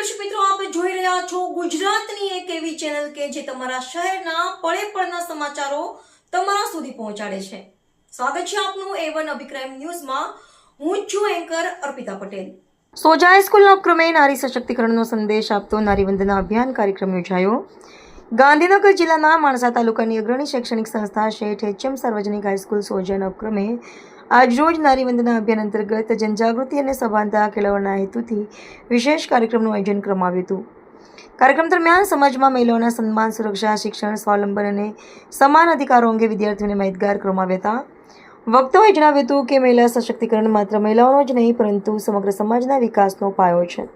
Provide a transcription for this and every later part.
દર્શક મિત્રો, આપ જોઈ રહ્યા છો ગુજરાતની એક એવી ચેનલ કે જે તમારા શહેરના પળે પળના સમાચારો તમારા સુધી પહોંચાડે છે. સ્વાગત છે આપનું A1 અભિક્રાઇમ ન્યૂઝમાં. હું છું એન્કર અર્પિતા પટેલ. સોજા હાઈસ્કૂલના ઉપક્રમે નારી સશક્તિકરણનો સંદેશ આપતો નારી વંદના અભિયાન કાર્યક્રમ યોજાયો. ગાંધીનગર જિલ્લાના માણસા તાલુકાની અગ્રણી શૈક્ષણિક સંસ્થા શેઠ HM સાર્વજનિક હાઈસ્કૂલ સોજાના ઉપક્રમે આજરોજ નારી વંદના અભિયાન અંતર્ગત જનજાગૃતિ અને સભાનતા કેળવવાના હેતુથી વિશેષ કાર્યક્રમનું આયોજન કરવામાં આવ્યું હતું. કાર્યક્રમ દરમિયાન સમાજમાં મહિલાઓના સન્માન, સુરક્ષા, શિક્ષણ, સ્વાવલંબન અને સમાન અધિકારો અંગે વિદ્યાર્થીઓને માહિતગાર કરવામાં આવ્યા હતા. વક્તાઓએ જણાવ્યું હતું કે મહિલા સશક્તિકરણ માત્ર મહિલાઓનો જ નહીં પરંતુ સમગ્ર સમાજના વિકાસનો પાયો છે.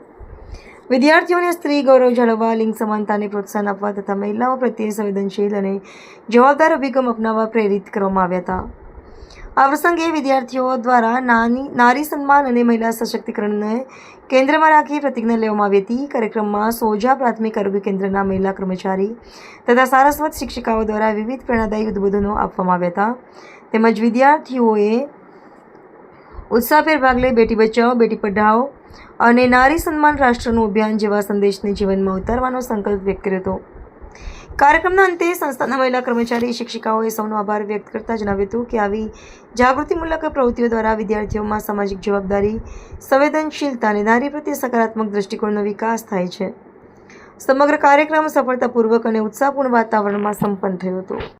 વિદ્યાર્થીઓને સ્ત્રી ગૌરવ જાળવવા, લિંગ સમાનતાને પ્રોત્સાહન આપવા તથા મહિલાઓ પ્રત્યે સંવેદનશીલ અને જવાબદાર અભિગમ અપનાવવા પ્રેરિત કરવામાં આવ્યા હતા. આ પ્રસંગે વિદ્યાર્થીઓ દ્વારા નારી સન્માન અને મહિલા સશક્તિકરણને કેન્દ્રમાં રાખી પ્રતિજ્ઞા લેવામાં આવી હતી. કાર્યક્રમમાં સોજા પ્રાથમિક આરોગ્ય કેન્દ્રના મહિલા કર્મચારી તથા સારસ્વત શિક્ષિકાઓ દ્વારા વિવિધ પ્રેરણાદાયી ઉદ્બોધનો આપવામાં આવ્યા હતા. તેમજ વિદ્યાર્થીઓએ ઉત્સાહભેર ભાગ લઈ બેટી બચાવો, બેટી પઢાઓ અને નારી સન્માન રાષ્ટ્રનું અભિયાન જેવા સંદેશને જીવનમાં ઉતારવાનો સંકલ્પ વ્યક્ત કર્યો હતો. કાર્યક્રમના અંતે સંસ્થાના મહિલા કર્મચારી શિક્ષિકાઓએ સૌનો આભાર વ્યક્ત કરતા જણાવ્યું હતું કે આવી જાગૃતિમૂલક પ્રવૃત્તિઓ દ્વારા વિદ્યાર્થીઓમાં સામાજિક જવાબદારી, સંવેદનશીલતા અને નારી પ્રત્યે સકારાત્મક દૃષ્ટિકોણનો વિકાસ થાય છે. સમગ્ર કાર્યક્રમ સફળતાપૂર્વક અને ઉત્સાહપૂર્ણ વાતાવરણમાં સંપન્ન થયો હતો.